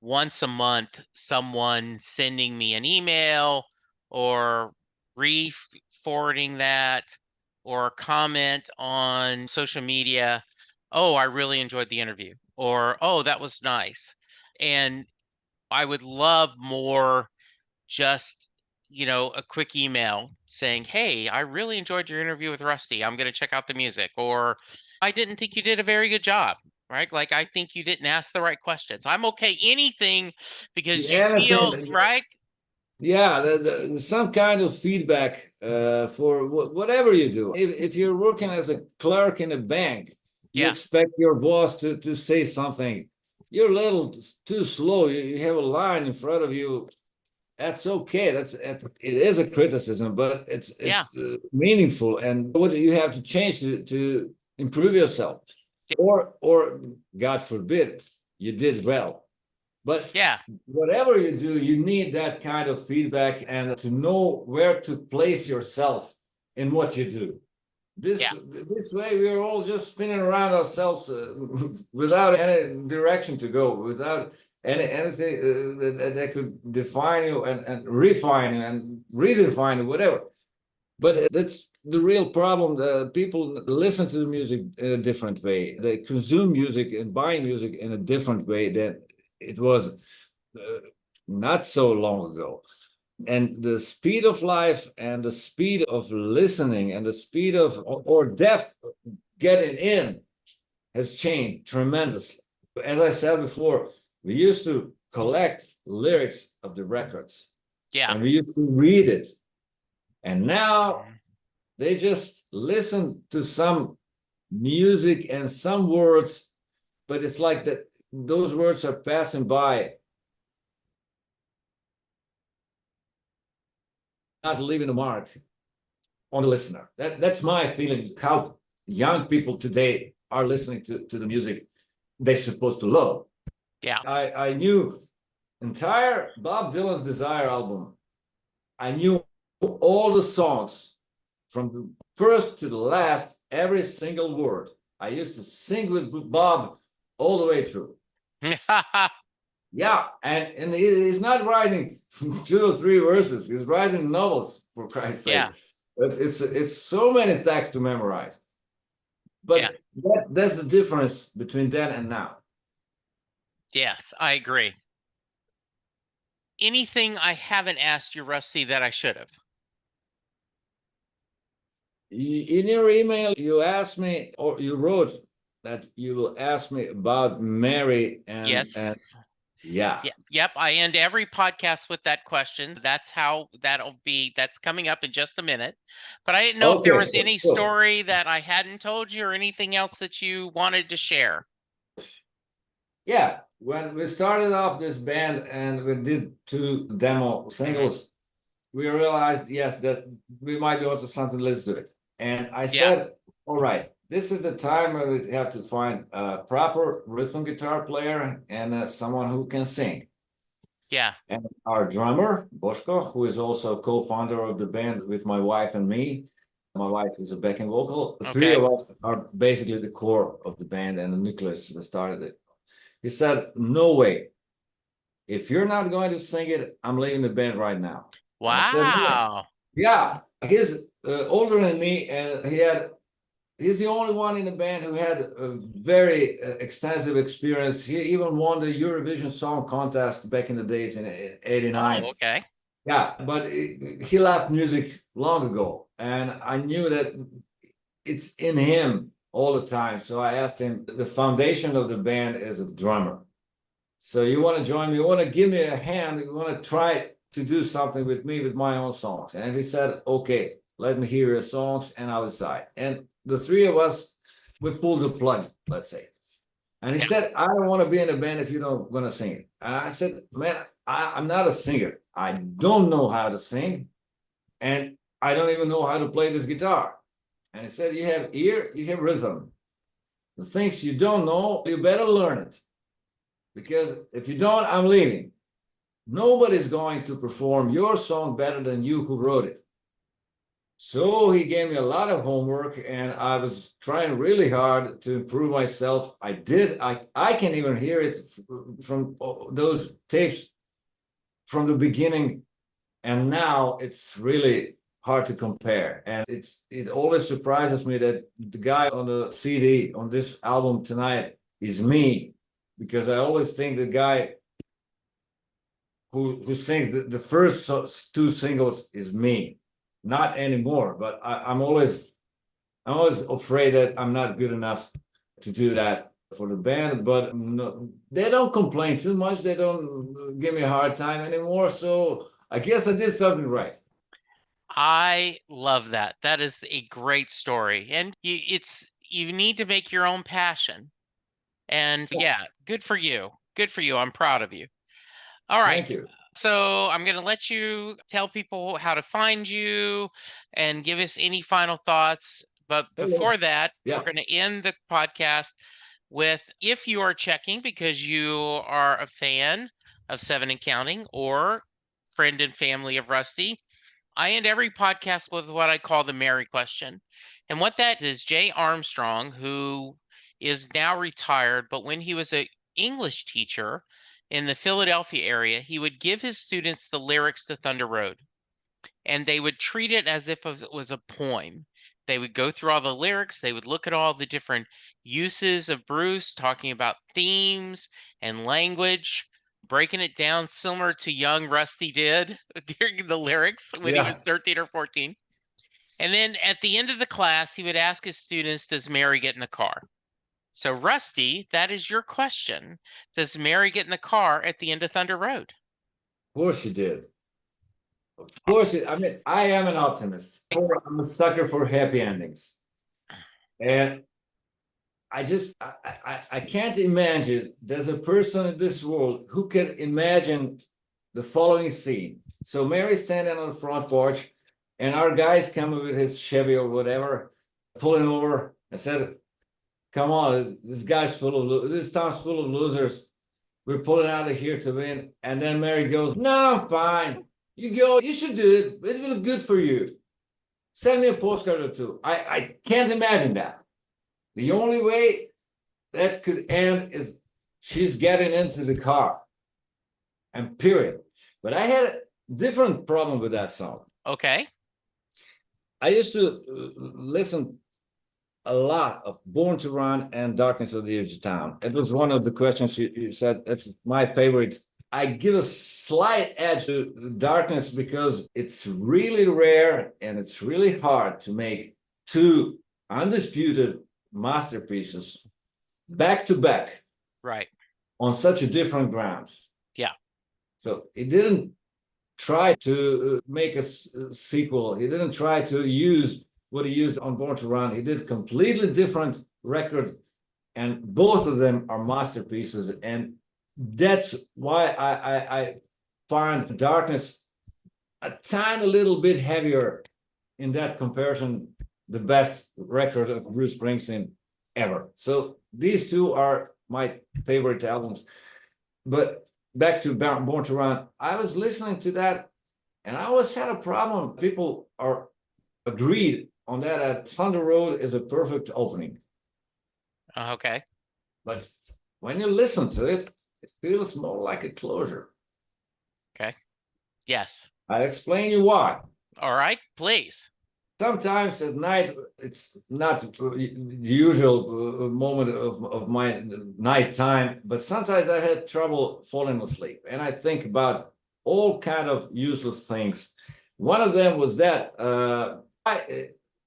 once a month someone sending me an email or re-forwarding that, or comment on social media, oh, I really enjoyed the interview, or oh, that was nice. And I would love more, just, a quick email saying, hey, I really enjoyed your interview with Rusty. I'm going to check out the music. Or I didn't think you did a very good job, right? Like, I think you didn't ask the right questions. I'm okay. Anything, because you feel, Anything, right? yeah, some kind of feedback for whatever you do. If you're working as a clerk in a bank, you Yeah. expect your boss to say something. You're a little too slow. You have a line in front of you. That's okay. It is a criticism, but it's Yeah. meaningful. And what do you have to change to improve yourself? Or God forbid, you did well. But Yeah. whatever you do, you need that kind of feedback and to know where to place yourself in what you do. Yeah. This way, we are all just spinning around ourselves without any direction to go, without anything that could define you and refine you and redefine you, whatever. But that's the real problem. People listen to the music in a different way. They consume music and buy music in a different way than it was not so long ago. And the speed of life and the speed of listening and the speed of or depth getting in has changed tremendously. As I said before, we used to collect lyrics of the records Yeah. and we used to read it. And now they just listen to some music and some words, but it's like that those words are passing by, not leaving a mark on the listener. That's my feeling, how young people today are listening to the music they're supposed to love. Yeah. I knew entire Bob Dylan's Desire album. I knew all the songs from the first to the last, every single word. I used to sing with Bob all the way through. Yeah, and he's not writing 2 or 3 verses. He's writing novels, for Christ's sake. Yeah. It's so many texts to memorize. But that's the difference between then and now. Yes, I agree. Anything I haven't asked you, Rusty, that I should have? In your email, you asked me, or you wrote that you will ask me about Mary and Yes. yeah. Yep. I end every podcast with that question. That's coming up in just a minute. But I didn't know if there Okay, was any story that I hadn't told you, or anything else that you wanted to share. Yeah, when we started off this band and we did 2 demo singles, we realized, yes, that we might be onto something, let's do it. And I said, all right, this is the time where we have to find a proper rhythm guitar player and someone who can sing. Yeah. And our drummer, Boško, who is also co-founder of the band with my wife and me. My wife is a backing vocal. The 3 of us are basically the core of the band and the nucleus that started it. He said, no way. If you're not going to sing it, I'm leaving the band right now. Wow. Yeah, he's older than me, and he had he's the only one in the band who had a very extensive experience. He even won the Eurovision Song Contest back in the days in '89. Oh, okay. Yeah, but he left music long ago, and I knew that it's in him all the time. So I asked him, the foundation of the band is a drummer. So you want to join me? You want to give me a hand? You want to try to do something with me with my own songs? And he said, okay, let me hear your songs and I'll decide. And the three of us, we pulled the plug, let's say. And he said, I don't want to be in a band if you don't going to sing it. And I said, man, I'm not a singer. I don't know how to sing. And I don't even know how to play this guitar. And he said, you have ear, you have rhythm. The things you don't know, you better learn it. Because if you don't, I'm leaving. Nobody's going to perform your song better than you who wrote it. So he gave me a lot of homework, and I was trying really hard to improve myself. I did. I can even hear it from those tapes from the beginning, and now it's really hard to compare. And it always surprises me that the guy on the CD on this album tonight is me, because I always think the guy who sings the first two singles is me. Not anymore, but I'm always afraid that I'm not good enough to do that for the band. But no, they don't complain too much. They don't give me a hard time anymore. So I guess I did something right. I love that. That is a great story. And you need to make your own passion. And yeah, good for you. Good for you. I'm proud of you. All right. Thank you. So I'm going to let you tell people how to find you and give us any final thoughts. But Hello. before that, Yeah. we're going to end the podcast with, if you are checking because you are a fan of Seven and Counting or friend and family of Rusty, I end every podcast with what I call the Mary question. And what that is, Jay Armstrong, who is now retired, but when he was an English teacher in the Philadelphia area, he would give his students the lyrics to Thunder Road, and they would treat it as if it was a poem. They would go through all the lyrics, they would look at all the different uses of Bruce, talking about themes and language, breaking it down similar to young Rusty did during the lyrics when he Yeah. was 13 or 14. And then at the end of the class, he would ask his students, does Mary get in the car? So, Rusty, that is your question. Does Mary get in the car at the end of Thunder Road? Of course you did. Of course, I mean, I am an optimist. I'm a sucker for happy endings. And I can't imagine there's a person in this world who can imagine the following scene. So Mary's standing on the front porch, and our guy's coming with his Chevy or whatever, pulling over. I said, come on, this town's full of losers. We're pulling out of here to win. And then Mary goes, no, I'm fine. You go, you should do it. It will be good for you. Send me a postcard or two. I can't imagine that. The only way that could end is she's getting into the car, and period. But I had a different problem with that song. Okay. I used to listen a lot of Born to Run and Darkness of the Edge of Town. It was one of the questions you said. That's my favorite. I give a slight edge to Darkness because it's really rare and it's really hard to make two undisputed masterpieces back to back, right, on such a different ground. Yeah. So he didn't try to make a sequel. He didn't try to use what he used on Born to Run. He did completely different records, and both of them are masterpieces. And that's why I find Darkness a tiny little bit heavier in that comparison, the best record of Bruce Springsteen ever. So these two are my favorite albums. But back to Born to Run, I was listening to that, and I always had a problem. People are agreed on that Thunder Road is a perfect opening. Okay. But when you listen to it, it feels more like a closure. Okay. Yes. I'll explain you why. All right, please. Sometimes at night, it's not the usual moment of my night time, but sometimes I had trouble falling asleep. And I think about all kind of useless things. One of them was that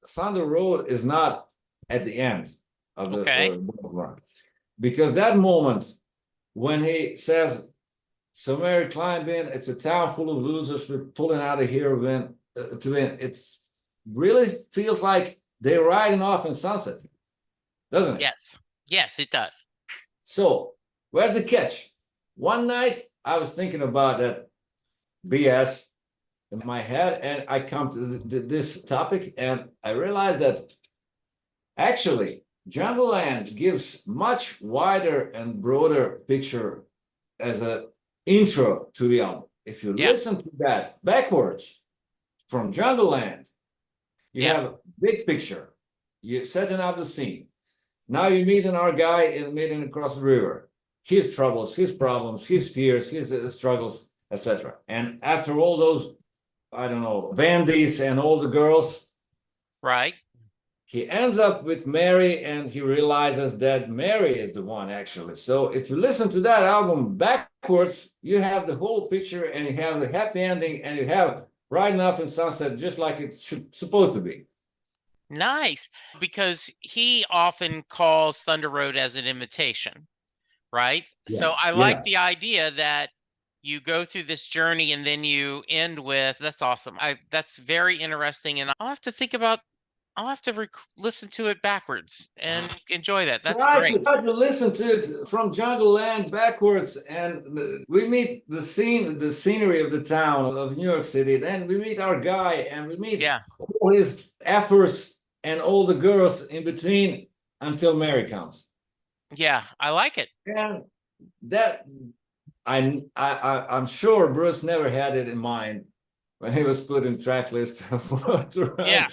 Thunder Road is not at the end of the Okay. run. Because that moment when he says, so Mary climbed in, it's a town full of losers, we're pulling out of here to win. It's really feels like they're riding off in sunset, doesn't it? Yes. Yes, it does. So where's the catch? One night I was thinking about that BS in my head, and I come to this topic, and I realized that actually Jungle Land gives much wider and broader picture as a intro to the album. If you Yeah. listen to that backwards from Jungle Land, you Yeah. have a big picture. You're setting up the scene. Now you're meeting our guy in meeting across the river. His troubles, his problems, his fears, his struggles, etc. And after all those, I don't know, bandies and all the girls, Right. he ends up with Mary, and he realizes that Mary is the one, actually. So if you listen to that album backwards, you have the whole picture, and you have the happy ending, and you have Riding Off in Sunset just like it's supposed to be. Nice. Because he often calls Thunder Road as an invitation, right? So I like Yeah. the idea that you go through this journey and then you end with, that's awesome. That's very interesting, and I'll have to listen to it backwards and enjoy that. That's great. Try to listen to it from Jungle Land backwards, and we meet the scenery of the town of New York City. Then we meet our guy, and we meet Yeah. all his efforts and all the girls in between until Mary comes. Yeah, I like it. And that I'm sure Bruce never had it in mind when he was putting track list Yeah.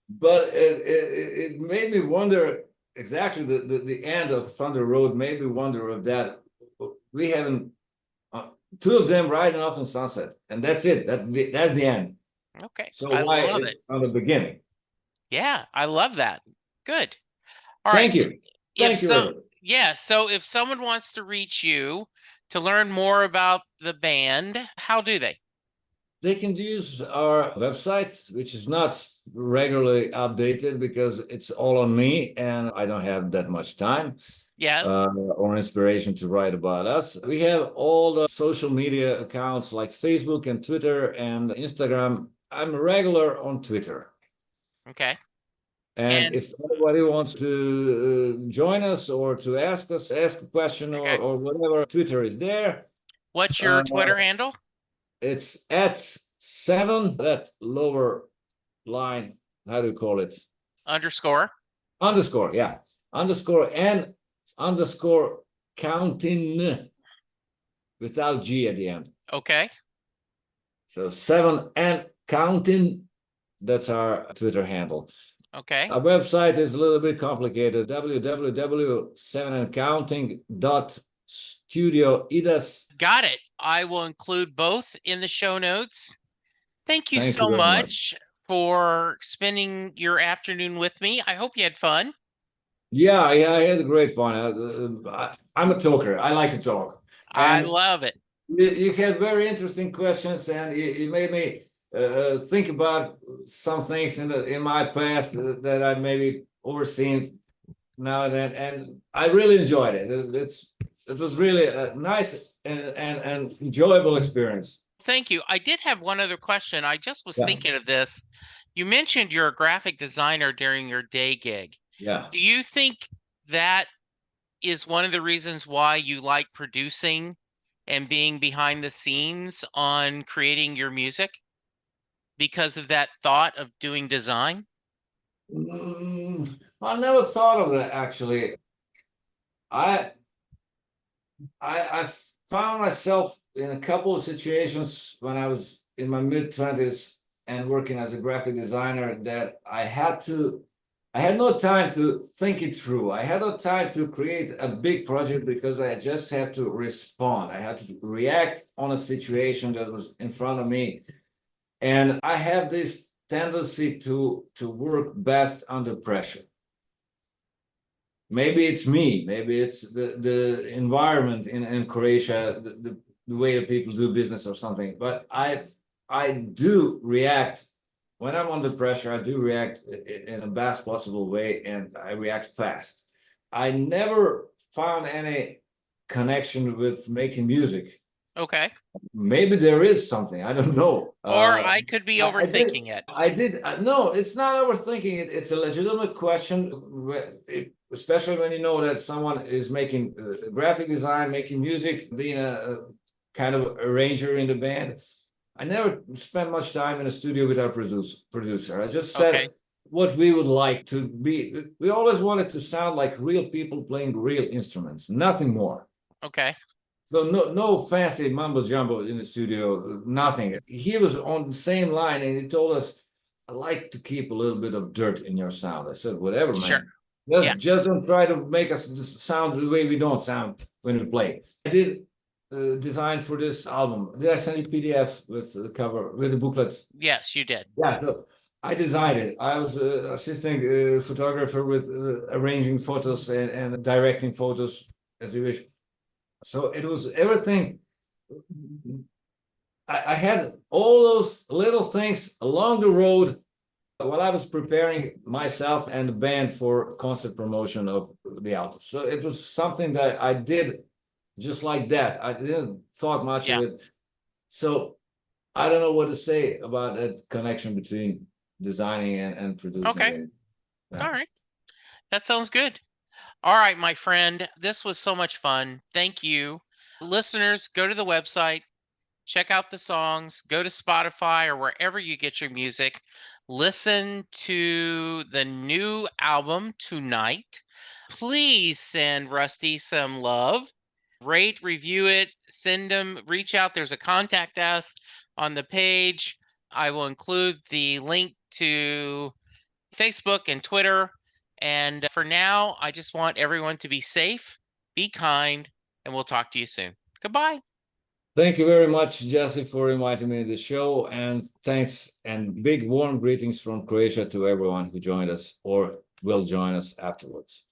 but it made me wonder exactly the end of Thunder Road made me wonder of that we haven't two of them riding off in sunset, and that's it. That's the end. Okay. So I why love it's it. on the beginning? Yeah, I love that. Good. All right. Thank you. If Thank you so, very much. yeah, so if someone wants to reach you to learn more about the band, how do they? They can use our website, which is not regularly updated because it's all on me and I don't have that much time Yes. or inspiration to write about us. We have all the social media accounts like Facebook and Twitter and Instagram. I'm regular on Twitter. Okay. And And if anybody wants to join us or to ask a question okay. or whatever, Twitter is there. What's your Uh, Twitter handle? it's at 7, that lower line, how do you call it? Underscore. Underscore, yeah. Underscore and underscore counting without G at the end. Okay. So 7 and counting, that's our Twitter handle. Okay. Our website is a little bit complicated, www.7andcounting.studio. Got it. I will include both in the show notes. Thank you Thank you so very much. much for spending your afternoon with me. I hope you had fun. Yeah, I had a great fun. I'm a talker. I like to talk. I And love it. you had very interesting questions, and you made me think about some things in my past that I maybe overseen now and then, and I really enjoyed it. It was really a nice and enjoyable experience. Thank you. I did have one other question. I just was Yeah, thinking of this. You mentioned you're a graphic designer during your day gig. yeah. Do you think that is one of the reasons why you like producing and being behind the scenes on creating your music? Because of that thought of doing design? I never thought of that actually. I I found myself in a couple of situations when I was in my mid-20s and working as a graphic designer that I had no time to think it through. I had no time to create a big project because I just had to respond. I had to react on a situation that was in front of me. And I have this tendency to work best under pressure. Maybe it's me, maybe it's the environment in Croatia, the way that people do business or something. But I do react when I'm under pressure. I do react in the best possible way, and I react fast. I never found any connection with making music. Okay. Maybe there is something, I don't know. Or I could be I did, overthinking it. no, it's not overthinking it. It's a legitimate question, especially when you know that someone is making graphic design, making music, being a kind of arranger in the band. I never spent much time in a studio with our producer. I just said Okay. what we would like to be. We always wanted to sound like real people playing real instruments, nothing more. Okay. So no fancy mumbo jumbo in the studio, nothing. He was on the same line, and he told us, "I like to keep a little bit of dirt in your sound." I said, "Whatever, Sure. man. Yeah. Just don't try to make us sound the way we don't sound when we play." I did design for this album. Did I send you PDF with the cover, with the booklet? Yes, you did. Yeah, so I designed it. I was assisting photographer with arranging photos and directing photos as you wish. So it was everything. I had all those little things along the road while I was preparing myself and the band for concert promotion of the album. So it was something that I did just like that. I didn't thought much of it. So I don't know what to say about that connection between designing and producing. Okay. Yeah. All right. That sounds good. All right, my friend. This was so much fun. Thank you. Listeners, go to the website, check out the songs, go to Spotify or wherever you get your music. Listen to the new album tonight. Please send Rusty some love. Rate, review it, send them, reach out. There's a contact us on the page. I will include the link to Facebook and Twitter. And for now, I just want everyone to be safe, be kind, and we'll talk to you soon. Goodbye. Thank you very much, Jesse, for inviting me to the show. And thanks and big warm greetings from Croatia to everyone who joined us or will join us afterwards.